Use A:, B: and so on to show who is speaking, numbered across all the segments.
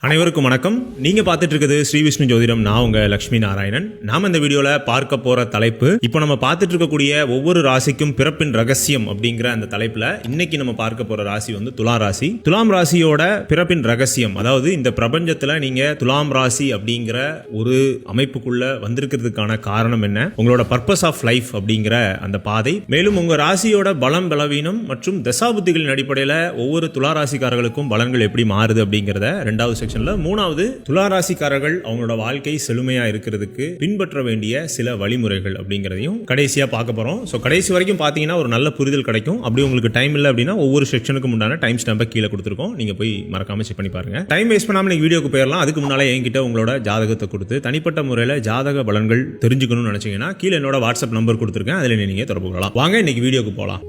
A: அனைவருக்கும் வணக்கம். நீங்க பார்த்துட்டு இருக்குது ஸ்ரீ விஷ்ணு ஜோதிடம். நான் உங்க லட்சுமி நாராயணன். நாம இந்த வீடியோல பார்க்க போற தலைப்பு, இப்போ நம்ம பார்த்துட்டு இருக்கக்கூடிய ஒவ்வொரு ராசிக்கும் பிறப்பின் ரகசியம் அப்படிங்கிற அந்த தலைப்புல இன்னைக்கு நம்ம பார்க்க போற ராசி வந்து துலாம் ராசி. துலாம் ராசியோட பிறப்பின் ரகசியம், அதாவது இந்த பிரபஞ்சத்துல நீங்க துலாம் ராசி அப்படிங்கிற ஒரு அமைப்புக்குள்ள வந்திருக்கிறதுக்கான காரணம் என்ன, உங்களோட பர்பஸ் ஆஃப் லைஃப் அப்படிங்கிற அந்த பாதை, மேலும் உங்க ராசியோட பலம் பலவீனம் மற்றும் தசாபுத்திகளின் அடிப்படையில ஒவ்வொரு துலா ராசிக்காரர்களுக்கும் பலன்கள் எப்படி மாறுது அப்படிங்கிறத ரெண்டாவது மூணாவது, துலா ராசிக்காரர்கள் அவங்களோட வாழ்க்கை செழுமையா இருக்கிறதுக்கு பின்பற்ற வேண்டிய சில வழிமுறைகள் அப்படிங்கறதையும் கடைசியா பார்க்க போறோம். சோ கடைசி வரைக்கும் பாத்தீங்கன்னா ஒரு நல்ல புரிதல் கிடைக்கும். அப்படி உங்களுக்கு டைம் இல்ல அப்படின்னா ஒவ்வொரு செக்ஷனுக்கு முன்னாடி டைம் ஸ்டாம்பை கீழே கொடுத்துருக்கோம், நீங்க போய் மறக்காம செக் பண்ணி பாருங்க. டைம் வேஸ்ட் பண்ணாம நீங்க வீடியோக்கு போயிடலாம். அதுக்கு முன்னால என்கிட்ட உங்களோட ஜாதகத்தை கொடுத்து தனிப்பட்ட முறையில ஜாதக பலன்கள் தெரிஞ்சுக்கணும்னு நினைச்சீங்கன்னா கீழே என்னோட வாட்ஸ்அப் நம்பர் கொடுத்துருக்கேன், அதுல நீங்க தொடர்பு கொள்ளலாம். வாங்க இன்னைக்கு வீடியோக்கு போலாம்.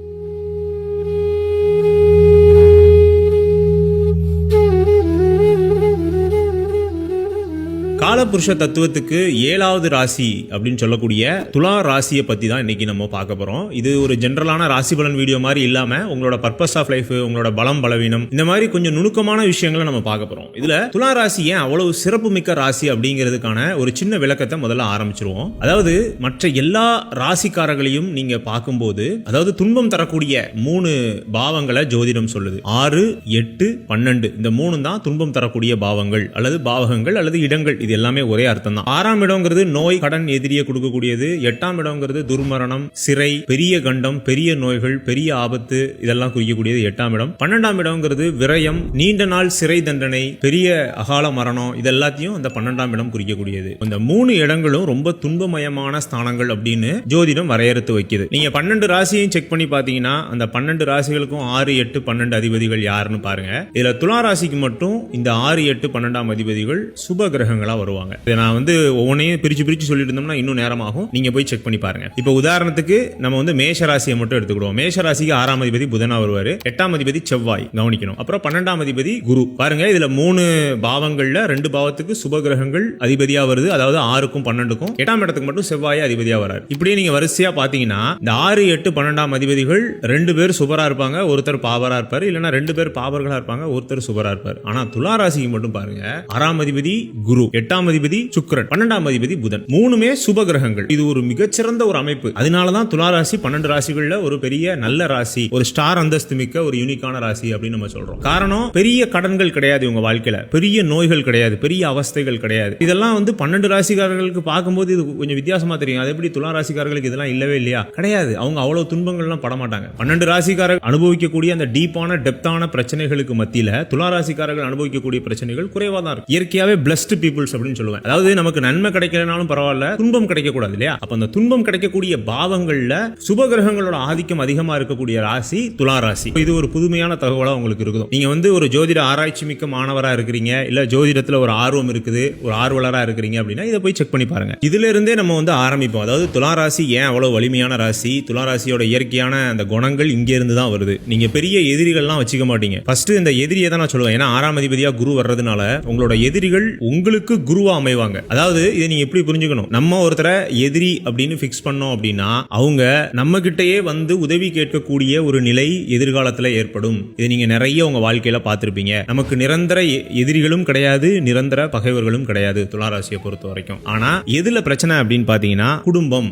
A: காலபுருஷ தத்துவத்துக்கு 7வது ராசி அப்படின்னு சொல்லக்கூடிய துலா ராசியை பத்தி தான் இன்னைக்கு நம்ம பார்க்க போறோம். இது ஒரு ஜெனரலான ராசி பலன் வீடியோ மாதிரி இல்லாம உங்களோட பர்பஸ் ஆஃப் லைஃப், உங்களோட பலம் பலவீனம், இந்த மாதிரி கொஞ்சம் நுணுக்கமான விஷயங்களை நம்ம பார்க்க போறோம். இதுல துலா ராசி ஏன் அவ்வளவு சிறப்பு மிக்க ராசி அப்படிங்கிறதுக்கான ஒரு சின்ன விளக்கத்தை முதல்ல ஆரம்பிச்சிருவோம். அதாவது மற்ற எல்லா ராசிக்காரர்களையும் நீங்க பார்க்கும்போது, அதாவது துன்பம் தரக்கூடிய 3 பாவங்களை ஜோதிடம் சொல்லுது. 6, 8, 12 இந்த 3 தான் துன்பம் தரக்கூடிய பாவங்கள் அல்லது பாவகங்கள் அல்லது இடங்கள். இது எல்லாமே ஒரே அர்த்தம் தான். 6ஆம் இடம்ங்கிறது நோய் கடன் எதிரியை கொடுக்கக்கூடியது. 8ஆம் இடம்ங்கிறது துர்மரணம், சிறை, பெரிய கண்டம், பெரிய நோய்கள், பெரிய ஆபத்து, இதெல்லாம் குறிக்கக்கூடியது 8ஆம் இடம். 12ஆம் இடம்ங்கிறது விரயம், நீண்ட நாள் சிறை தண்டனை, பெரிய அகால மரணம், இது எல்லாத்தையும் அந்த 12ஆம் இடம் குறிக்கக்கூடியது. இந்த 3 இடங்களும் ரொம்ப துன்பமயமான ஸ்தானங்கள் அப்படின்னு ஜோதிடம் வரையறுத்து வைக்குது. நீங்க 12 ராசியையும் செக் பண்ணி பாத்தீங்கன்னா அந்த 12 ராசிகளுக்கும் 6, 8, 12 அதிபதிகள் யாருன்னு பாருங்க. இதுல துலா ராசிக்கு மட்டும் இந்த 6, 8, 12ஆம் அதிபதிகள் சுப கிரகங்களா வருவாங்க. இதை நான் வந்து ஒவ்வொன்றையும் பிரிச்சு சொல்லிட்டு இருந்தோம்னா இன்னும் நேரமாகும். நீங்க போய் செக் பண்ணி பாருங்க. இப்போ உதாரணத்துக்கு நம்ம வந்து மேஷ ராசியை மட்டும் எடுத்துக்கிடுவோம். மேஷ ராசிக்கு 6ஆம் அதிபதி புதனா வருவாரு, 8ஆம் அதிபதி செவ்வாய் கவனிக்கணும், அப்புறம் 12ஆம் அதிபதி குரு. பாருங்க, இதுல 3 பாவங்கள்ல 2 பாவத்துக்கு சுப கிரகங்கள் அதிபதியா வருது. அதாவது 6க்கும் 12க்கும் 8ஆம் இடத்துக்கு மட்டும் செவ்வாய் அதிபதியா வராரு. இப்படியே நீங்க வரிசையா பாத்தீங்கன்னா இந்த 6, 8, 12ஆம் அதிபதிகள் 2 பேர் சுபரா இருப்பாங்க, ஒருத்தர் பாவரா இருப்பாரு, இல்லைன்னா 2 பேர் பாவர்களா இருப்பாங்க, ஒருத்தர் சுபரா இருப்பார். ஆனா துலா ராசிக்கு மட்டும் பாருங்க, 6ஆம் அதிபதி குரு, 8ஆம் அதிபதி சுக்கிரன், 12ஆம் அதிபதி புதன், 3மே சுப கிரகங்கள். இது ஒரு மிகச்சிறந்த ஒரு அமைப்பு. அதனாலதான் துலா ராசி 12 ராசிகள்ல ஒரு பெரிய நல்ல ராசி, ஒரு ஸ்டார் அந்தஸ்து மிக்க ஒரு யூனிக்கான ராசி அப்படின்னு நம்ம சொல்றோம். காரணம், பெரிய கடன்கள் கிடையாது உங்க வாழ்க்கையில, பெரிய நோய்கள் கிடையாது, பெரிய அவஸ்தைகள் கிடையாது. இதெல்லாம் வந்து 12 ராசிக்காரர்களுக்கு பார்க்கும்போது இது கொஞ்சம் வித்தியாசமா தெரியும். அது எப்படி துலா ராசிக்காரர்களுக்கு இதெல்லாம் இல்லவே இல்லையா? கிடையாது. அவங்க அவ்வளவு துன்பங்கள்லாம் படமாட்டாங்க. 12 ராசிக்காரர்கள் அனுபவிக்கக்கூடிய அந்த டீப்பான டெப்தான பிரச்சனைகளுக்கு மத்தியில துலா ராசிக்காரர்கள் அனுபவிக்கக்கூடிய பிரச்சனைகள் குறைவா தான் இருக்கு. இயற்கையாவே பிளஸ்ட் பீப்புள்ஸ் அப்படின்னு சொல்லுவேன். அதாவது நமக்கு நன்மை கிடைக்கலனாலும் பரவாயில்ல, துன்பம் கிடைக்க கூடாது இல்லையா? அப்ப அந்த துன்பம் கிடைக்கக்கூடிய பாவங்கள்ல சுப கிரகங்களோட ஆதிக்கம் அதிகமா இருக்கக்கூடிய ராசி துலா ராசி. இது ஒரு புதுமையான தகவலா உங்களுக்கு இருக்கும். நீங்க வந்து ஒரு ஜோதிட ஆராய்ச்சி மிக்க மாணவரா இருக்கிறீங்க, இல்ல ஜோதிடத்துல ஒரு ஆர்வம் இருக்குது, ஒரு ஆர்வலரா இருக்கிறீங்க அப்படின்னா இதை போய் செக் பண்ணி பாருங்க. இதுல இருந்தே நம்ம வந்து ஆரம்பிப்போம். அதாவது துலா ராசி ஏன் அவ்வளவு வலிமையான ராசி, துலா ராசியோட இயற்கையான அந்த குணங்கள் இங்க இருந்து தான் வருது. நீங்க பெரிய எதிரிகள்லாம் வச்சுக்க மாட்டீங்க. ஃபர்ஸ்ட் இந்த எதிரியை தான் நான் சொல்லுவேன். ஏன்னா 6ஆம் அதிபதியா குரு வர்றதுனால உங்களோட எதிரிகள் உங்களுக்கு குருவா அமைவாங்க. அதாவது இதை நீங்க எப்படி புரிஞ்சுக்கணும், நம்ம ஒருத்தரை எதிரி அப்படின்னு பிக்ஸ் பண்ணோம் அப்படின்னா அவங்க நம்ம கிட்டயே வந்து உதவி கேட்கக்கூடிய ஒரு நிலை எதிர்காலத்துல ஏற்படும். இதை நீங்க நிறைய உங்க வாழ்க்கையில பார்த்திருப்பீங்க. நமக்கு நிரந்தர எதிரிகளும் கிடையாது, நிரந்தர பகைவர்களும் கிடையாது துலா ராசியை பொறுத்த வரைக்கும். ஆனா எதுல பிரச்சனை அப்படின்னு பாத்தீங்கன்னா குடும்பம்.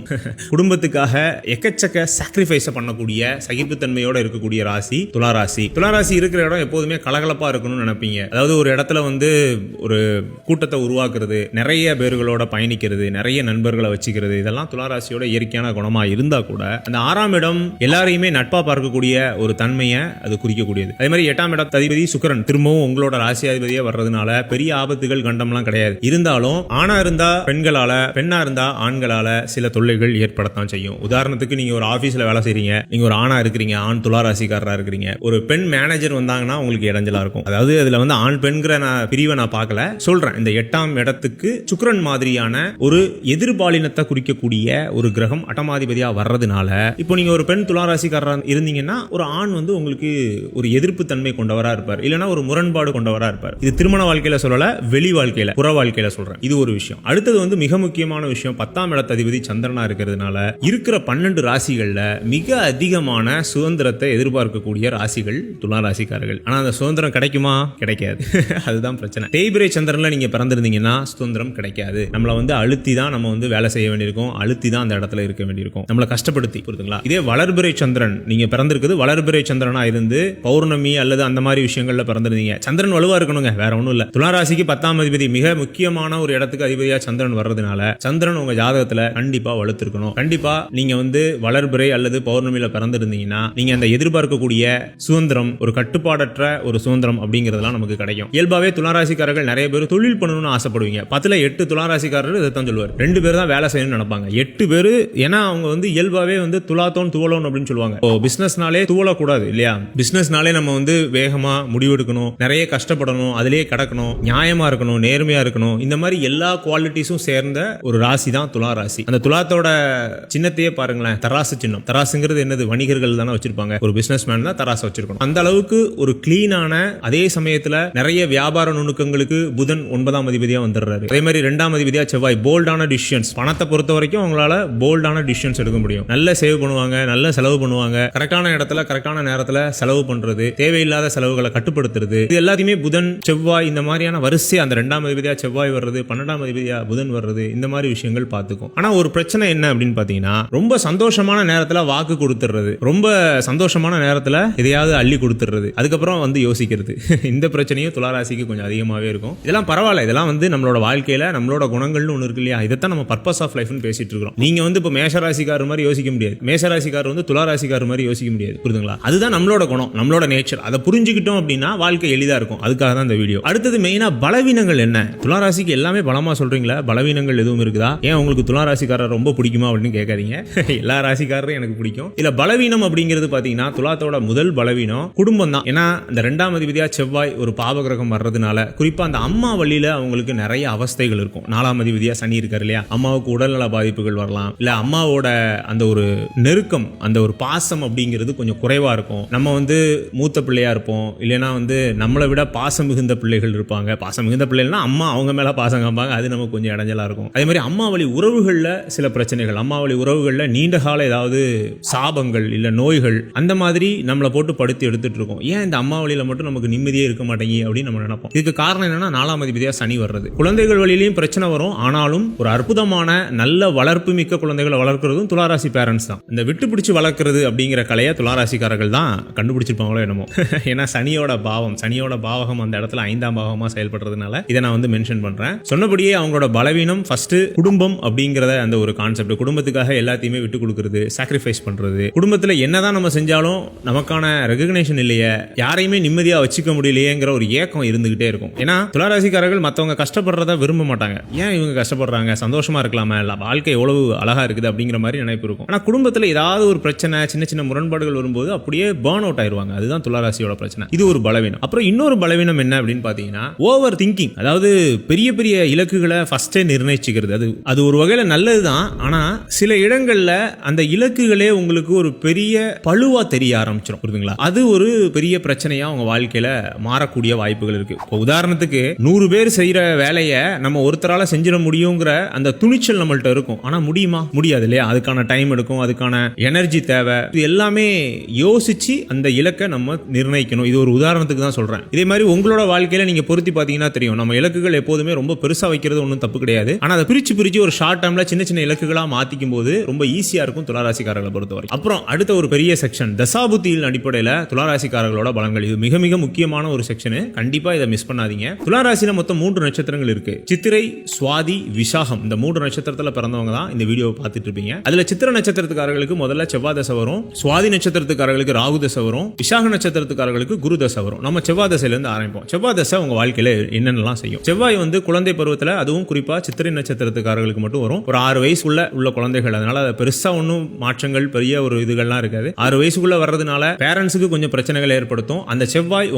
A: குடும்பத்துக்காக எக்கச்சக்க சாக்ரிஃபைஸ் பண்ணக்கூடிய சகிப்புத்தன்மையோட இருக்கக்கூடிய ராசி துலா ராசி. துலா ராசி இருக்கிற இடம் எப்போதுமே கலகலப்பா இருக்கணும்னு நினைப்பீங்க. அதாவது ஒரு இடத்துல வந்து ஒரு கூட்டத்தை உருவாக்குறது, நிறைய பேர்களோட பயணிக்கிறது, நிறைய நண்பர்களை வச்சுக்கிறது, இதெல்லாம் துலா ராசியோட இயற்கையான குணமா இருந்தா கூட அந்த 6ஆம் இடம் எல்லாரையுமே நட்பா பார்க்கக்கூடிய ஒரு தன்மையை அது குறிக்கக்கூடியது. அதே மாதிரி 8ஆம் இடம் அதிபதி சுக்கிரன் திரும்பவும் உங்களோட ராசி அதிபதியா வர்றதுனால பெரிய ஆபத்துகள் கண்டம்லாம் கிடையாது. இருந்தாலும் ஆணா இருந்தா பெண்களால, பெண்ணா இருந்தா ஆண்களால சில தொல்லைகள் ஏற்படத்தான் செய்யும். உதாரணத்துக்கு நீங்க ஒரு ஆபீஸ்ல வேலை செய்றீங்க, நீங்க ஒரு ஆணா இருக்கிறீங்க, ஆண் துலா ராசிக்காரரா இருக்கிறீங்க, ஒரு பெண் மேனேஜர் வந்தாங்கன்னா உங்களுக்கு இடைஞ்சலா இருக்கும். அதாவது அதுல வந்து ஆண் பெண்கிற பிரிவை நான் பார்க்கல, சொல்றேன். இந்த 8ஆம் இடத்துக்கு சுக்கிரன் மாதிரியான ஒரு எதிர்பாலினத்தை குறிக்கக்கூடிய ஒரு கிரகம் அட்டமாதிபதியா வர்றதுனால இப்போ நீங்க ஒரு பெண் துலா ராசிக்காரரா இருந்தீங்கன்னா ஒரு ஆண் வந்து உங்களுக்கு ஒரு எதிர்ப்பு தன்மை கொண்டவரா இருப்பார், இல்லனா ஒரு முரண்பாடு கொண்டவரா இருப்பார். இது திருமண வாழ்க்கையில சொல்லல, வெளி வாழ்க்கையில புற வாழ்க்கையில சொல்றேன். இது ஒரு விஷயம். அடுத்தது வந்து மிக முக்கியமான விஷயம், 10ஆம் இடத்து அதிபதி சந்திரனா இருக்கிறதுனால இருக்கிற 12 ராசிகள்ல மிக அதிகமான சுதந்திரத்தை எதிர்பார்க்கக்கூடிய ராசிகள் துலா ராசிக்காரர்கள். ஆனா அந்த சுதந்திரம் கிடைக்குமா? கிடைக்காது. அதுதான் பிரச்சனை. தேய்பிரை சந்திரன்ல நீங்க பிறந்திருந்தீங்கன்னா சுதந்திரம் கிடைக்காது. நம்மள வந்து அழுத்தி தான் நம்ம வந்து வேலை செய்ய வேண்டியிருக்கும், அழுத்தி தான் அந்த இடத்துல இருக்க வேண்டியிருக்கும், நம்மளை கஷ்டப்படுத்தி. புரியுதுங்களா? இதே வளர்பிறை சந்திரன் நீங்க பிறந்திருக்குது வளர்பிறை சந்திரனா இருந்து பௌர்ணமி அல்லது அந்த மாதிரி விஷயங்கள்ல பிறந்திருந்தீங்க, சந்திரன் வலுவா இருக்கணுங்க, வேற ஒண்ணும் இல்ல. துலா ராசிக்கு 10ஆம் அதிபதி மிக முக்கியமான ஒரு இடத்துக்கு அதிபதியா சந்திரன் வர்றதுனால சந்திரன் உங்க ஜாதகத்துல கண்டிப்பா வலுத்திருக்கணும். கண்டிப்பா நீங்க வந்து வளர்பிறை அல்லது பௌர்ணமியில பிறந்திருந்தீங்கன்னா நீங்க அந்த எதிர்பார்க்கக்கூடிய சுதந்திரம், ஒரு கட்டுப்பாடற்ற ஒரு சுதந்திரம் அப்படிங்கறதெல்லாம் நமக்கு கிடைக்கும். இயல்பாவே துளாராசிக்காரர்கள் நிறைய பேர் தொழில் பண்ணணும்னு ஆசைப்படுவீங்க. 10ல 8 துளாராசிக்காரர்கள் இதைத்தான் சொல்லுவார். 2 பேர் தான் வேலை செய்யணும்னு நினைப்பாங்க. 8 பேர் ஏன்னா அவங்க வந்து இயல்பாவே வந்து துலாத்தோன் துவலோன் அப்படின்னு சொல்லுவாங்க. பிசினஸ்னாலே துவலக்கூடாது இல்லையா? பிசினஸ்னாலே நம்ம வந்து வேகமா முடிவெடுக்கணும், நிறைய கஷ்டப்படணும், அதிலேயே கடக்கணும், நியாயமா இருக்கணும், நேர்மையா இருக்கணும். இந்த மாதிரி எல்லா குவாலிட்டிஸும் சேர்ந்த ஒரு ராசி தான் துலா ராசி. அந்த துலாத்தோட சின்னத்தையே பாருங்களேன், தராசு சின்னம். தராசுங்கிறது என்னது? வணிகர்கள் தானே வச்சிருப்பாங்க. ஒரு பிசினஸ் மேன் தான் தராசு வச்சிருக்கணும். அந்த அளவுக்கு ஒரு கிளீனான, அதே சமயத்துல நிறைய வியாபார நுணுக்கங்களுக்கு புதன் 9ஆம் அதிபதியா வந்துடுறாரு. அதே மாதிரி 2ஆம் அதிபதியா செவ்வாய். போல்டான டிசிஷன்ஸ், பணத்தை பொறுத்த வரைக்கும் அவங்களால போல்டான டிசிஷன்ஸ் எடுக்க முடியும். நல்ல சேவ் பண்ணுவாங்க, நல்ல செலவு பண்ணுவாங்க, கரெக்டான இடத்துல கரெக்டான நேரத்துல செலவு பண்றது, தேவையில்லாத செலவுகளை கட்டுப்படுத்துறது, இது எல்லாத்தையுமே புதன் செவ்வாய் இந்த மாதிரியான வரிசை, அந்த 2ஆம் அதிபதியா செவ்வாய் வர்றது, 12ஆம் அதிபதியா புதன் வர்றது, இந்த மாதிரி விஷயங்கள் பார்த்துக்கும். ஆனா ஒரு பிரச்சனை என்ன அப்படின்னு பாத்தீங்கன்னா, ரொம்ப சந்தோஷமான நேரத்துல வாக்கு கொடுத்துறது, ரொம்ப சந்தோஷமான நேரத்துல எதையாவது அள்ளி கொடுத்துறது, அதுக்கப்புறம் வந்து யோசிக்கிறது. இந்த பிரச்சனையும் துளாராசிக்கு கொஞ்சம் அதிகமாவே இருக்கும். இதெல்லாம் பரவாயில்ல, இதெல்லாம் வந்து நம்மளோட வாழ்க்கையில நம்மளோட குணங்கள்னு ஒன்று இருக்கு இல்லையா? இதைத்தான் நம்ம பர்பஸ் ஆஃப் லைஃப்னு பேசிட்டு இருக்கோம். நீங்க வந்து இப்போ மேஷராசிக்காரர் மாதிரி யோசிக்க முடியாது, மேஷராசிக்காரர் வந்து துளாராசிக்காரர் மாதிரி யோசிக்க முடியாது. புரியுதுங்களா? அதுதான் நம்மளோட குணம், நம்மளோட நேச்சர். அதை புரிஞ்சுக்கிட்டோம் அப்படின்னா வாழ்க்கை எளிதா இருக்கும். அதுக்காக தான் இந்த வீடியோ. அடுத்தது மெயினா பலவீனங்கள் என்ன? துளாராசிக்கு எல்லாமே பலமா சொல்றீங்களா? பலவீனங்கள் எதுவும் இருக்குதா? ஏன் உங்களுக்கு துளாராசிக்காரர் ரொம்ப பிடிக்குமா அப்படின்னு கேட்காதீங்க. எல்லா ராசிக்காரரும் எனக்கு பிடிக்கும். இல்ல பலவீனம் அப்படிங்கிறது பாத்தீங்கன்னா துலாத்தோட முதல் பலவீனம் குடும்பம் தான். ஏன்னா இந்த 2ஆம் அதிபதியா செவ்வாய் ஒரு பாவகிரகம் வர்றதுனால குறிப்பா அந்த அம்மா வழியில அவங்களுக்கு நிறைய அவஸ்தைகள் இருக்கும். 4ஆம் அதிபதியா சனி இருக்காரு இல்லையா? அம்மாவுக்கு உடல்நல பாதிப்புகள் வரலாம், இல்ல அம்மாவோட அந்த ஒரு நெருக்கம், அந்த ஒரு பாசம் அப்படிங்கிறது கொஞ்சம் குறைவா இருக்கும். நம்ம வந்து மூத்த பிள்ளையா இருப்போம், இல்லைன்னா வந்து நம்மளை விட பாசம் மிகுந்த பிள்ளைகள் இருப்பாங்க. பாசம் மிகுந்த பிள்ளைகள்னா அம்மா அவங்க மேல பாசம் காப்பாங்க, அது நமக்கு கொஞ்சம் இடைஞ்சலா இருக்கும். அதே மாதிரி அம்மா வழி உறவுகள்ல சில பிரச்சனைகள், அம்மா வழி உறவுகள்ல நீண்ட கால ஏதாவது சாபங்கள் இல்ல நோய்கள் அந்த மாதிரி நம்மளை போட்டு படுத்தி எடுத்துட்டு இருக்கோம். ஏன் இந்த அம்மா வழியில மட்டும் நமக்கு நிம்மதியே இருக்க மாட்டேங்கி அப்படின்னு நம்ம நினைப்போம். இதுக்கு காரணம் என்னன்னா 4ஆம் அதிபதியா சனி வர்றது. குழந்தைகள் வழியிலையும் பிரச்சனை வரும். ஆனாலும் ஒரு அற்புதமான நல்ல வளர்ப்பு மிக்க குழந்தைகளை வளர்க்கிறதும் துளாராசி பேரண்ட்ஸ் தான். இந்த விட்டு பிடிச்சு வளர்க்கிறது அப்படிங்கிற கலையை துளாராசிக்காரர்கள் தான் கண்டுபிடிச்சிருப்பாங்களோ என்னமோ. ஏன்னா சனியோட பாவம், சனியோட பாவகம் அந்த இடத்துல 5ஆம் பாவமா செயல்படுறதுனால இதை நான் வந்து மென்ஷன் பண்றேன். சொன்னபடியே அவங்களோட பலவீனம் ஃபர்ஸ்ட் குடும்பம் அப்படிங்கறத, அந்த ஒரு கான்செப்ட், குடும்பத்துக்காக எல்லாத்தையுமே விட்டு கொடுக்கிறது, சாக்ரிஃபைஸ் பண்றது. குடும்பத்துல என்னதான் நம்ம செஞ்சாலும் நமக்கான ரெகக்னேஷன் இல்லையே, யாரையுமே நிம்மதியா வச்சுக்க முடியலையேங்கிற ஒரு ஏக்கம் இருந்துகிட்டே இருக்கும். ஏன்னா துளாராசிக்காரர்கள் மத்தவங்க கஷ்டப்படுறத விரும்ப மாட்டாங்க. ஏன் இவங்க கஷ்டப்படுறாங்க, சந்தோஷமா இருக்கலாமா, வாழ்க்கை எவ்வளவு அழகா இருக்குது அப்படிங்கிற மாதிரி நினைப்பு இருக்கும். ஆனா குடும்பத்துல ஏதாவது ஒரு பிரச்சனை, சின்ன சின்ன முரண்பாடுகள் வரும்போது அப்படியே பர்ன் அவுட் ஆயிருவாங்க. அதுதான் துளாராசியோட பிரச்சனை. இது ஒரு பலவீனம். அப்புறம் இன்னொரு பலவீனம் என்ன அப்படின்னு பாத்தீங்கன்னா ஓவர் திங்கிங். அதாவது பெரிய பெரிய இலக்குகளை ஃபர்ஸ்டே நிர்ணயிச்சுக்கிறது. அது ஒரு வகையில நல்லதுதான். ஆனா சில இடங்கள்ல அந்த இலக்குகளே உங்களுக்கு ஒரு பெரிய பழுவா தெரிய ஆரம்பிச்சிடும். புரியுதுங்களா? அது ஒரு பெரிய பிரச்சனையா உங்க வாழ்க்கையில மாறக்கூடிய வாய்ப்புகள் இருக்கு. உதாரணத்துக்கு 100 பேர் செய்யற வேலையை நம்ம ஒருத்தரால செஞ்சிட முடியுங்கிற அந்த துணிச்சல் நம்மள்ட்ட இருக்கும். ஆனா முடியுமா? முடியாது இல்லையா? அதுக்கான டைம் எடுக்கும், அதுக்கான எனர்ஜி தேவை. இது எல்லாமே யோசிச்சு அந்த இலக்கை நம்ம நிர்ணயிக்கணும். இது ஒரு உதாரணத்துக்கு தான் சொல்றேன். இதே மாதிரி உங்களோட வாழ்க்கையில நீங்க பொருத்தி பாத்தீங்கன்னா தெரியும். நம்ம இலக்குகள் எப்போதுமே ரொம்ப பெருசா வைக்கிறது ஒன்றும் தப்பு கிடையாது. ஆனா அதை பிரிச்சு ஒரு ஷார்ட் டைம்ல சின்ன சின்ன இலக்குகளா மாத்திக்கும் போது ரொம்ப ஈஸியா இருக்கும் துளாராசிக்காரர்களை பொறுத்தவரை. அப்புறம் அடுத்த ஒரு பெரிய செக்ஷன் தசாபுத்தியின் அடிப்படையில் துளாராசிக்காரர்களோட பலன்கள். இது மிக மிக முக்கியமான ஒரு செக்ஷன். கண்டிப்பா இதை மிஸ் பண்ணாதீங்க. துளாராசியில மொத்தம் 3 நட்சத்திரங்கள் இருக்கு. சித்திரை, சுவாதி, விசாகம். இந்த 3 நட்சத்திரத்துல பிறந்தவங்க தான் இந்த வீடியோவை பார்த்துட்டு இருப்பீங்க. அதுல சித்திர நட்சத்திரத்துக்காரர்களுக்கு முதல்ல செவ்வாய் தசை வரும், சுவாதி நட்சத்திரத்துக்காரர்களுக்கு ராகு தசை வரும், விசாக நட்சத்திரத்துக்காரர்களுக்கு குரு தசை வரும். நம்ம செவ்வாய் தசையில இருந்து ஆரம்பிப்போம். செவ்வாய் தசை உங்க வாழ்க்கையில என்னென்னலாம் செய்யும்? செவ்வாய் வந்து குழந்தை பருவத்துல, அதுவும் குறிப்பா சித்திரை நட்சத்திரத்துக்காரர்களுக்கு மட்டும் வரும். ஒரு 6 வயசுக்குள்ள உள்ள குழந்தைகள், அதனால பெருசா ஒன்றும் மாற்றங்கள் பெரிய ஒரு இதுகள்லாம் இருக்காது. 6 வயசுக்குள்ள வர்றதுனால பேரண்ட்ஸுக்கு கொஞ்சம் பிரச்சனைகள் ஏற்படுத்தும். அந்த செவ்வாய்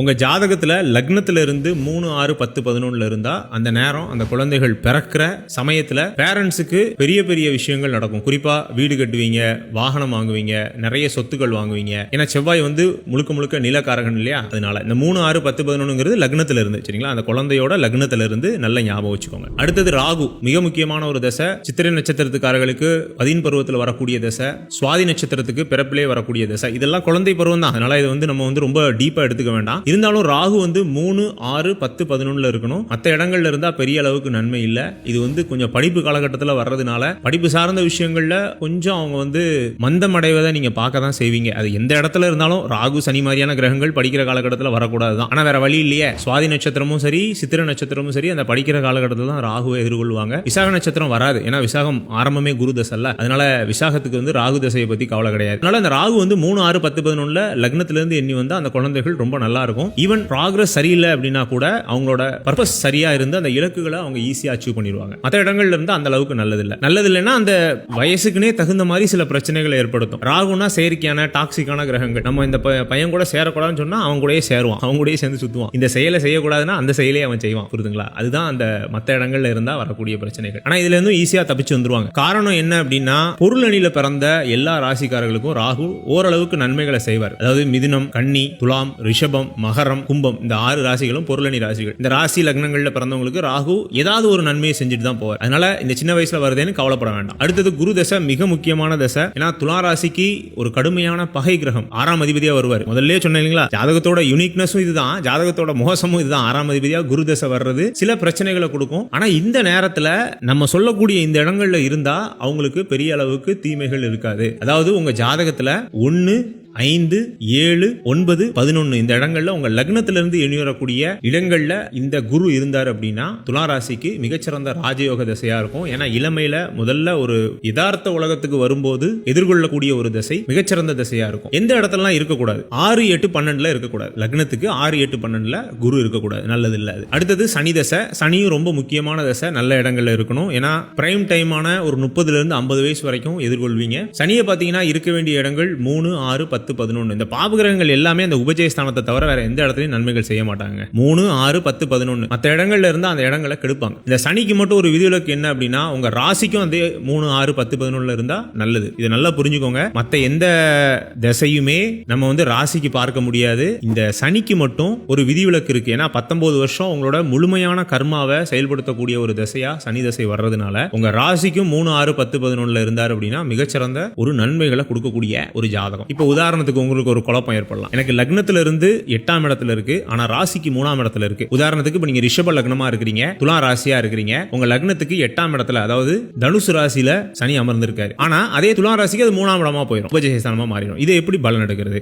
A: உங்க ஜாதகத்துல லக்னத்துல இருந்து 3, 6, 10, 11 இருந்தா அந்த நேரம் அந்த குழந்தைகள் பிறக்கிற சமயத்துல பேரண்ட்ஸுக்கு பெரிய பெரிய விஷயங்கள் நடக்கும். குறிப்பா வீடு கட்டுவீங்க, வாகனம் வாங்குவீங்க, நிறைய சொத்துக்கள் வாங்குவீங்க. ஏன்னா செவ்வாய் வந்து முழுக்க முழுக்க நிலக்காரகன் இல்லையா? அதனால இந்த 3, 6, 10, 11ங்கிறது லக்னத்துல இருந்து, சரிங்களா? அந்த குழந்தையோட லக்னத்துல இருந்து நல்ல ஞாபகம் வச்சுக்கோங்க. அடுத்தது ராகு, மிக முக்கியமான ஒரு தசை. சித்திரை நட்சத்திரத்துக்காரர்களுக்கு பதின் பருவத்தில் வரக்கூடிய தசை, சுவாதி நட்சத்திரத்துக்கு பிறப்பிலே வரக்கூடிய தசை. இதெல்லாம் குழந்தை பருவம் தான். அதனால இது வந்து நம்ம வந்து ரொம்ப டீப்பா எடுத்துக்க வேண்டாம். இருந்தாலும் ராகு வந்து 3, 6, 10, 11ல இருக்கணும். மற்ற இடங்கள்ல இருந்தா பெரிய அளவுக்கு நன்மை இல்ல. இது வந்து கொஞ்சம் படிப்பு காலகட்டத்தில் வர்றதுனால படிப்பு சார்ந்த விஷயங்கள்ல கொஞ்சம் அவங்க வந்து மந்தம் அடைவதை நீங்க பார்க்க தான் செய்வீங்க. அது எந்த இடத்துல இருந்தாலும் ராகு சனி மாதிரியான கிரகங்கள் படிக்கிற காலகட்டத்தில் வரக்கூடாது தான். ஆனா வேற வழி இல்லையே. சுவாதி நட்சத்திரமும் சரி, சித்திரை நட்சத்திரமும் சரி, அந்த படிக்கிற காலகட்டத்தில் தான் ராகுவை எதிர்கொள்வாங்க. விசாக நட்சத்திரம் வராது. ஏன்னா விசாகம் ஆரம்பமே குரு தசை அல்ல. அதனால விசாகத்துக்கு வந்து ராகு தசையை பத்தி கவலை கிடையாது. அதனால அந்த ராகு வந்து 3, 6, 10, 11ல லக்னத்துல இருந்து எண்ணி வந்தா அந்த குழந்தைகள் ரொம்ப நல்லா இருக்கும். ஈவன் ப்ராக்ரஸ் சரியில்லை அப்படின்னா கூட அவங்களோட பர்பஸ் சரியா இருந்து அந்த இலக்குகளை அவங்க ஈஸியா அச்சீவ் பண்ணிடுவாங்க. மற்ற இடங்கள்ல இருந்து அந்த அளவுக்கு நல்லது இல்லைன்னா அந்த வயசுக்குனே தகுந்த மாதிரி சில பிரச்சனைகளை ஏற்படுத்தும். ராகுனா செயற்கையான டாக்ஸிக்கான கிரகங்கள். நம்ம இந்த பையன் கூட சேரக்கூடாதுன்னு சொன்னா அவங்க கூடயே சேருவான், அவங்க கூடயே சேர்ந்து சுத்துவான். இந்த செயலை செய்யக்கூடாதுன்னா அந்த செயலே அவன் செய்வான். புரியுதுங்களா? அதுதான் அந்த மற்ற இடங்கள்ல இருந்தா வரக்கூடிய பிரச்சனைகள். ஆனா இதுல இருந்து ஈஸியா தப்பிச்சு வந்துருவாங்க. காரணம் என்ன அப்படின்னா, பொருள் அணியில பிறந்த எல்லா ராசிக்காரர்களுக்கும் ராகு ஓரளவுக்கு நன்மைகளை செய்வார். அதாவது மிதுனம், கன்னி, துலாம், ரிஷபம், மகரம், கும்பம், இந்த 6 ராசிகளும் பொருளணி ராசிகள். இந்த ராசி லக்னங்கள்ல பிறந்தவங்களுக்கு ராகு ஏதாவது ஒரு நன்மையை செஞ்சுட்டு தான் போவார். அதனால இந்த சின்ன வயசுல வருதுன்னு கவலைப்பட வேண்டாம். அடுத்தது குரு தசை, மிக முக்கியமான தசை. ஏன்னா துலா ராசிக்கு ஒரு கடுமையான பகை கிரகம் 6ஆம் அதிபதியா வருவார். முதல்ல சொன்னேன் இல்லைங்களா, ஜாதகத்தோட யூனிக்னஸும் இதுதான், ஜாதகத்தோட மோசமும் இதுதான். 6ஆம் அதிபதியா குரு தசை வர்றது சில பிரச்சனைகளை கொடுக்கும். ஆனா இந்த நேரத்துல நம்ம சொல்லக்கூடிய இந்த இடங்கள்ல இருந்தா அவங்களுக்கு பெரிய அளவுக்கு தீமைகள் இருக்காது. அதாவது உங்க ஜாதகத்துல 1, 5, 7, 9, 11 இந்த இடங்கள்ல உங்க லக்னத்திலிருந்து எண்ணி வரக்கூடிய இடங்கள்ல இந்த குரு இருந்தார் அப்படின்னா துலா ராசிக்கு மிகச்சிறந்த ராஜயோக தசையா இருக்கும். ஏன்னா இளமையில முதல்ல ஒரு யதார்த்த உலகத்துக்கு வரும்போது எதிர்கொள்ளக்கூடிய ஒரு தசை மிகச்சிறந்த தசையா இருக்கும். எந்த இடத்துலலாம் இருக்கக்கூடாது, 6, 8, 12ல இருக்கக்கூடாது. லக்னத்துக்கு 6, 8, 12ல குரு இருக்கக்கூடாது, நல்லது இல்ல. அடுத்தது சனி தசை. சனியும் ரொம்ப முக்கியமான தசை, நல்ல இடங்கள்ல இருக்கணும். ஏன்னா பிரைம் டைமான ஒரு 30ல இருந்து 50 வயசு வரைக்கும் எதிர்கொள்வீங்க. சனியை பாத்தீங்கன்னா இருக்க வேண்டிய இடங்கள் 3, 6, 10, 11. இந்த பாபகிரகங்கள் எல்லாமே அந்த உபஜயஸ்தானத்தை தவிர வேற எந்த இடத்துலயும் நன்மைகள் செய்ய மாட்டாங்க. 3, 6, 10, 11 மற்ற இடங்கள்ல இருந்து அந்த இடங்களை கெடுப்பாங்க. இந்த சனிக்கு மட்டும் ஒரு விதிவிலக்கு என்ன அப்படின்னா, உங்க ராசிக்கும் அந்த 3, 6, 10, 11ல இருந்தா நல்லது. இதை நல்லா புரிஞ்சுக்கோங்க. மற்ற எந்த திசையுமே நம்ம வந்து ராசிக்கு பார்க்க முடியாது. இந்த சனிக்கு மட்டும் ஒரு விதிவிலக்கு இருக்கு. ஏன்னா 19 வருஷம் உங்களோட முழுமையான கர்மாவை செயல்படுத்தக்கூடிய ஒரு திசையா சனி திசை வர்றதுனால உங்க ராசிக்கும் 3, 6, 10, 11ல இருந்தார் அப்படின்னா மிகச்சிறந்த ஒரு நன்மைகளை கொடுக்கக்கூடிய ஒரு ஜாதகம். இப்ப உதாரணத்துக்கு உங்களுக்கு ஒரு குழப்பம் ஏற்படலாம். எனக்கு லக்னத்துல இருந்து 8ஆம் இடத்துல இருக்கு, ஆனா ராசிக்கு 3ஆம் இடத்துல இருக்கு. உதாரணத்துக்கு இப்ப நீங்க ரிஷப லக்னமா இருக்கிறீங்க, துலா ராசியா இருக்கிறீங்க. உங்க லக்னத்துக்கு 8ஆம் இடத்துல, அதாவது தனுசு ராசியில சனி அமர்ந்திருக்காரு. ஆனா அதே துலா ராசிக்கு அது 3ஆம் இடமா போயிடும், உபஜயஸ்தானமா மாறிடும். இது எப்படி பலன் எடுக்கிறது?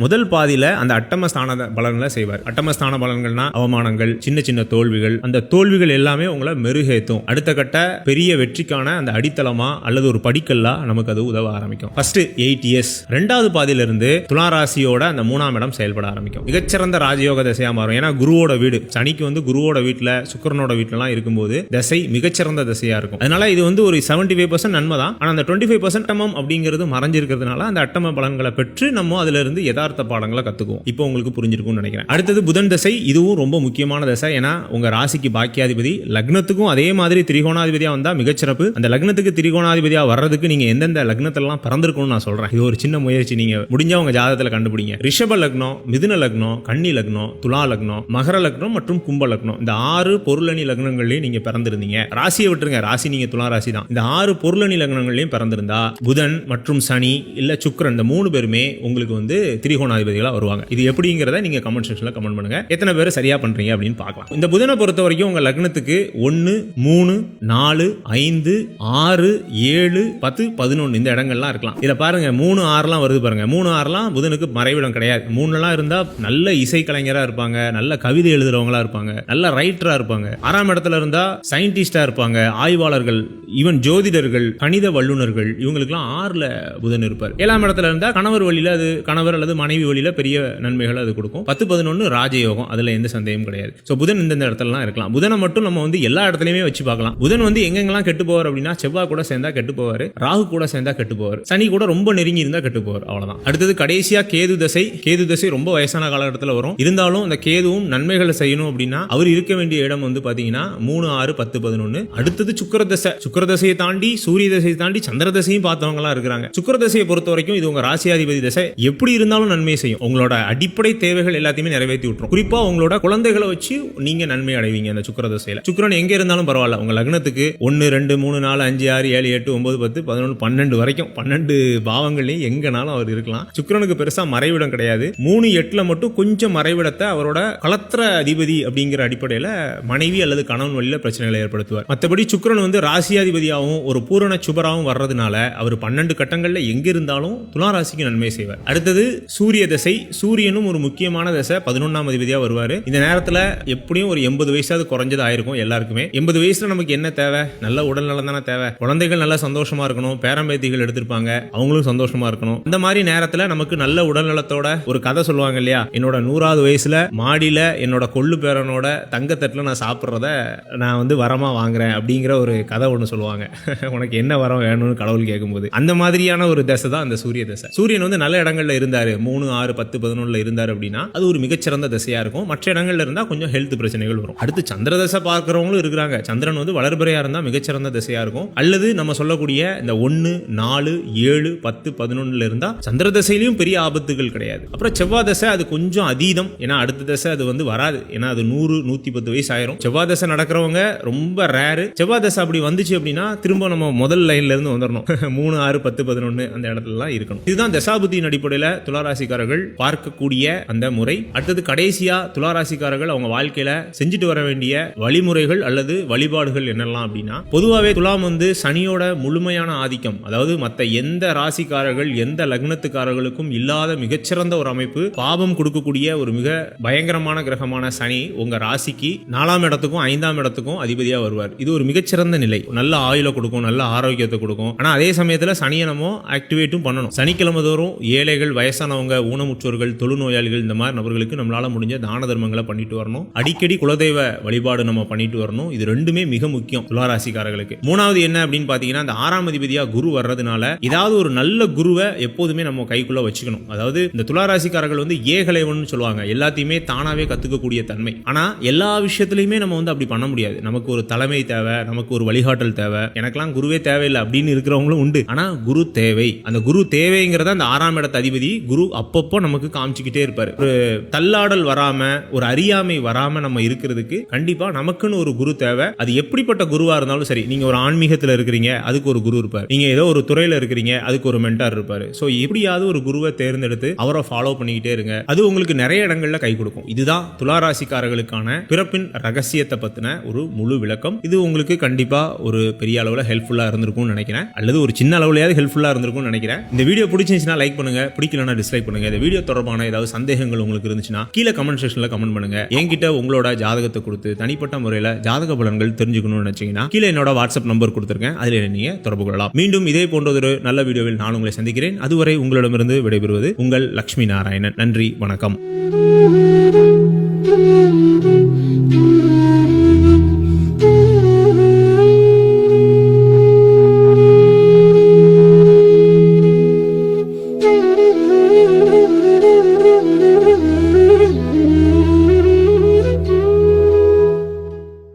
A: முதல் பாதியில அந்த அட்டமஸ்தான பலன்களை செய்வார். அட்டமஸ்தான பலன்கள்னா அவமானங்கள், சின்ன சின்ன தோல்விகள். அந்த தோல்விகள் எல்லாமே உங்களை மெருகேற்றும். அடுத்த கட்ட பெரிய வெற்றிக்கான அந்த அடித்தளமா அல்லது ஒரு படிக்கல்லா நமக்கு அது உதவ ஆரம்பிக்கும். First 8 years. 2வது பாதியில இருந்து துலா ராசியோட அந்த 3ஆம் இடம் செயல்பட ஆரம்பிக்கும். மிகச்சிறந்த ராஜயோக தசையா மாறும். ஏன்னா குருவோட வீடு, சனிக்கு வந்து குருவோட வீட்டுல, சுக்கிரனோட வீட்டுல எல்லாம் இருக்கும்போது தசை மிகச்சிறந்த தசையா இருக்கும். அதனால இது வந்து ஒரு 75% நன்மை தான். ஆனா அந்த 25% அட்டமம் அப்படிங்கிறது மறைஞ்சிருக்கிறதுனால அந்த அட்டம பலன்களை பெற்று நம்ம அதுல இருந்து யதார்த்த பாடங்களை கத்துக்குவோம். இப்போ உங்களுக்கு புரிஞ்சிருக்கும்னு நினைக்கிறேன். அடுத்தது புதன் தசை. இதுவும் ரொம்ப முக்கியமான தசை. ஏன்னா உங்க ராசிக்கு பாக்கியாதிபதி, லக்னத்துக்கும் அதே மாதிரி திரிகோணாதிபதியா வந்தா மிகச்சிறப்பு. அந்த லக்னத்துக்கு திரிகோணாதிபதியா வர்றதுக்கு நீங்க எந்தெந்த லக்னத்திலாம் பிறந்திருக்கணும்னு நான் சொல்றேன். இது ஒரு சின்ன முயற்சி, நீங்க முடிஞ்ச உங்க ஜாதகத்துல கண்டுபிடிங்க. ரிஷப லக்னம், மிதுன லக்னம், கன்னி லக்னம், துலா லக்னம், மகர லக்னம் மற்றும் கும்ப லக்னம், இந்த 6 பொருளணி லக்னங்கள்லயும் நீங்க பிறந்திருந்தீங்க. ராசியை விட்டுருங்க, ராசி நீங்க துலா ராசி தான். இந்த 6 பொருளணி லக்னங்கள்லயும் பிறந்திருந்தா புதன் மற்றும் சனி இல்ல சுக்கிரன், இந்த 3 பேருமே உங்களுக்கு வந்து திரிகோணாதிபதிகளா வருவாங்க. இது எப்படிங்கிறத நீங்க கமெண்ட் செக்ஷன்ல கமெண்ட் பண்ணுங்க. எத்தனை பேர் சரியா பண்றீங்க அப்படின்னு பார்க்கலாம். இந்த புதனை பொறுத்த வரைக்கும் உங்க லக்னத்துக்கு 1, 3, 4, 5, 6, 7, 10, 11 இந்த இடங்கள்லாம் இருக்கலாம். இத பாருங்க 3, 6லாம் வருது பாருங்க. 3, 6லாம் புதனுக்கு மறைவிடம் கிடையாது. 3லாம் இருந்தா நல்ல இசைக்கலைஞரா இருப்பாங்க, நல்ல கவிதை எழுதுறவங்களா இருப்பாங்க, நல்ல ரைட்டரா இருப்பாங்க. 6ஆம் இடத்துல இருந்தா சயின்டிஸ்டா இருப்பாங்க, ஆய்வாளர்கள், ஈவன் ஜோதிடர்கள், கணித வல்லுநர்கள், இவங்களுக்குலாம் 6ல புதன் இருப்பார். 7ஆம் இடத்துல இருந்தா கணவர் வழியில, அது கணவர் அல்லது மனைவி வழியில பெரிய நன்மைகள் அது கொடுக்கும். 10, 11 ராஜயோகம், அதுல எந்த சந்தேகமும் கிடையாது. சோ புதன் இந்த இடத்துலலாம் இருக்கலாம். புதனை மட்டும் நம்ம வந்து எல்லா இடத்துலயுமே வச்சு பார்க்கலாம். புதன் வந்து எங்கெங்கெல்லாம் கெட்டு போவார் அப்படின்னா, செவ்வாய் கூட சேர்ந்தா கெட்டு போவாரு, ராகு கூட சேர்ந்தா கெட்டு போவார், சனி கூட ரொம்ப நெருங்கி இருந்தா கெட்டு போவார். அவ்வளவுதான். அடுத்தது அடுத்தது கடைசியா கேது தசை. கேது தசை ரொம்ப வயசான காலகட்டத்தில் வரும். இருந்தாலும் அந்த கேதுவும் நன்மைகளை செய்யணும் அப்படின்னா அவர் இருக்க வேண்டிய இடம் வந்து பாத்தீங்கன்னா 3, 6, 10, 11. அடுத்தது சுக்கிர தசை. சுக்கிர தசையை தாண்டி சூரிய தசையை தாண்டி சந்திர தசையும் பார்த்தவங்க எல்லாம் இருக்கிறாங்க. சுக்கிர தசையை பொறுத்த வரைக்கும் இது உங்க ராசியாதிபதி தசை. எப்படி இருந்தாலும் நன்மை செய்யும். உங்களோட அடிப்படை தேவைகள் எல்லாத்தையுமே நிறைவேற்றி விட்டுரும். குறிப்பா உங்களோட குழந்தைகளை வச்சு நீங்க நன்மை அடைவீங்க அந்த சுக்கிர தசையில. சுக்கிரன் எங்க இருந்தாலும் பரவாயில்ல, உங்க லக்னத்துக்கு 1, 2, 3, 4, 5, 6, 7, 8, 9, 10, 11, 12 வரைக்கும் 12 பாவங்களையும் எங்கனாலும் அவர் இருக்கலாம். சுக்கிரனுக்கு பெருசா மறைவிடம் கிடையாது. 3, 8ல மட்டும் கொஞ்சம் மறைவிடத்தை அவரோட களத்திர அதிபதி அப்படிங்கிற அடிப்படையில மனைவி அல்லது கணவன் வழியில பிரச்சனைகளை ஏற்படுத்துவார். மற்றபடி சுக்கிரன் வந்து ராசியாதிபதியாகவும் ஒரு பூரண சுபராகவும் வர்றதுனால அவர் 12 கட்டங்கள்ல எங்க இருந்தாலும் துலா ராசிக்கு நன்மை செய்வார். அடுத்தது சூரிய தசை. சூரியனும் ஒரு முக்கியமான தசை. 11ஆம் அதிபதியா வருவாரு. இந்த நேரத்துல எப்படியும் ஒரு 80 வயசாவது குறைஞ்சது ஆயிருக்கும் எல்லாருக்குமே. 80 வயசுல நமக்கு என்ன தேவை? நல்ல உடல் நலம் தானே தேவை. குழந்தைகள் நல்லா சந்தோஷமா இருக்கணும், பேரம்பேத்திகள் எடுத்திருப்பாங்க, அவங்களும் சந்தோஷமா இருக்கணும். இந்த மாதிரி நேரத்துல நமக்கு நல்ல உடல் நலத்தோட ஒரு கதை சொல்லுவாங்க இல்லையா, என்னோட 100வது வயசுல மாடியில என்னோட கொள்ளு பேரனோட தங்கத்தட்டுல நான் சாப்பிட்றத நான் வந்து வரமா வாங்குறேன் அப்படிங்கிற ஒரு கதை ஒன்று சொல்லுவாங்க. உனக்கு என்ன வரம் வேணும்னு கடவுள் கேட்கும்போது அந்த மாதிரியான ஒரு தசை தான் அந்த சூரிய தசை. சூரியன் வந்து நல்ல இடங்கள்ல இருந்தாரு, 3, 6, 10, 11ல இருந்தாரு அப்படின்னா அது ஒரு மிகச்சிறந்த தசையா இருக்கும். மற்ற இடங்கள்ல இருந்தா கொஞ்சம் ஹெல்த் பிரச்சனைகள் வரும். அடுத்து சந்திர தசை பார்க்கிறவங்களும் இருக்கிறாங்க. சந்திரன் வந்து வளர்பிறையா இருந்தா மிகச்சிறந்த தசையா இருக்கும். அல்லது நம்ம சொல்லக்கூடிய இந்த 1, 4, 7, 10, 11ல இருந்தா சந்திர தசையிலையும் பெரிய ஆபத்துகள் கிடையாது. அப்புறம் செவ்வாய் தசை அது கொஞ்சம் அதீதம். ஏன்னா அடுத்த தசை அது வந்து வராது. ஏன்னா அது 100, 110 வயசு ஆயிரும். செவ்வாய் தசை நடக்கிறவங்க ரொம்ப ரேரு. செவ்வாய் தசை அப்படி வந்துச்சு அப்படின்னா திரும்ப நம்ம முதல் லைன்ல இருந்து வந்துடணும். 3, 6, 10, 11 அந்த இடத்துல இருக்கணும். இதுதான் தசாபுத்தியின் அடிப்படையில் துளாராசிக்காரர்கள் பார்க்கக்கூடிய அந்த முறை. அடுத்தது கடைசியா துளாராசிக்காரர்கள் அவங்க வாழ்க்கையில செஞ்சுட்டு வர வேண்டிய வழிமுறைகள் அல்லது வழிபாடுகள் என்னெல்லாம் அப்படின்னா, பொதுவாகவே துலாம் வந்து சனியோட முழுமையான ஆதிக்கம், அதாவது மற்ற எந்த ராசிக்காரர்கள் எந்த லக்னத்துக்காரர்களுக்கும் இல்லாத மிகச்சிறந்த ஒரு அமைப்பு. பாவம் கொடுக்கக்கூடிய ஒரு மிக பயங்கரமான கிரகமான சனி உங்க ராசிக்கு 4ஆம் இடத்துக்கும் 5ஆம் இடத்துக்கும் அதிபதியா வருவார். இது ஒரு மிகச்சிறந்த நிலை. நல்ல ஆயுள கொடுக்கும், நல்ல ஆரோக்கியத்தை கொடுக்கும். ஆனா அதே சமயத்துல சனியை நம்ம ஆக்டிவேட்டும் பண்ணணும். சனிக்கிழமை தோறும் ஏழைகள், வயசானவங்க, ஊனமுற்றோர்கள், தொழுநோயாளிகள் இந்த மாதிரி நபர்களுக்கு நம்மளால முடிஞ்ச தான தர்மங்களை பண்ணிட்டு வரணும். அடிக்கடி குலதெய்வ வழிபாடு நம்ம பண்ணிட்டு வரணும். இது ரெண்டுமே மிக முக்கியம் துளாராசிக்காரர்களுக்கு. 3வது என்ன அப்படின்னு பாத்தீங்கன்னா, இந்த 6ஆம் அதிபதியா குரு வர்றதுனால ஏதாவது ஒரு நல்ல குருவை எப்போதுமே நம்ம கைக்குள்ள வச்சுக்கணும். அதாவது இந்த துளாராசிக்காரர்கள் வந்து ஏகலைவன் சொல்லுவாங்க, எல்லாத்தையுமே தானாவே கத்துக்கக்கூடிய தன்மை. ஆனா எல்லா விஷயத்திலையுமே நம்ம வந்து அப்படி பண்ண முடியாது. நமக்கு ஒரு தலைமை தேவை, நமக்கு ஒரு வழிகாட்டல் தேவை. எனக்கெல்லாம் குருவே தேவையில்லை அப்படின்னு இருக்கிறவங்களும் உண்டு. ஆனா குரு தேவை. அந்த குரு தேவைங்கிறத அந்த 6ஆம் இடத்து அதிபதி குரு அப்பப்போ நமக்கு காமிச்சுக்கிட்டே இருப்பாரு. ஒரு தள்ளாடல் வராம, ஒரு அறியாமை வராம நம்ம இருக்கிறதுக்கு கண்டிப்பா நமக்குன்னு ஒரு குரு தேவை. அது எப்படிப்பட்ட குருவா இருந்தாலும் சரி. நீங்க ஒரு ஆன்மீகத்துல இருக்கிறீங்க, அதுக்கு ஒரு குரு இருப்பார். நீங்க ஏதோ ஒரு துறையில இருக்கிறீங்க, அதுக்கு ஒரு மென்டார் இருப்பாரு. சோ எப்படியாவது ஒரு குருவை தேர்ந்தெடுத்து அவரை ஃபாலோ பண்ணிக்கிட்டே இருங்க. அது உங்களுக்கு நிறைய இடங்கள்ல கை கொடுக்கும். இதுதான் துளாராசிக்காரர்களுக்கான பிறப்பின் ரகசியத்தை பத்தின ஒரு முழு விளக்கம். இது உங்களுக்கு கண்டிப்பா ஒரு பெரிய அளவுல ஹெல்ப்ஃபுல்லா இருந்திருக்கும்னு நினைக்கிறேன். அல்லது ஒரு சின்ன அளவுலயாவது ஹெல்ப்ஃபுல்லா இருந்திருக்கும்னு நினைக்கிறேன். இந்த வீடியோ பிடிச்சிருந்துச்சுன்னா லைக் பண்ணுங்க, பிடிக்கலன்னா டிஸ்லைக் பண்ணுங்க. இந்த வீடியோ தொடர்பான ஏதாவது சந்தேகங்கள் உங்களுக்கு இருந்துச்சுன்னா கீழே கமெண்ட் செக்ஷன்ல கமெண்ட் பண்ணுங்க. என்கிட்ட உங்களோட ஜாதகத்தை கொடுத்து தனிப்பட்ட முறையில் ஜாதக பலன்கள் தெரிஞ்சுக்கணும்னு நினைச்சீங்கன்னா கீழே என்னோட வாட்ஸ்அப் நம்பர் கொடுத்திருக்கேன், அதில் நீங்க தொடர்பு கொள்ளலாம். மீண்டும் இதே போன்ற ஒரு நல்ல வீடியோவில் நான் உங்களை சந்திக்கிறேன். அதுவரை உங்களிடமிருந்து விடைபெறுவது உங்கள் லட்சுமி நாராயணன். நன்றி, வணக்கம்.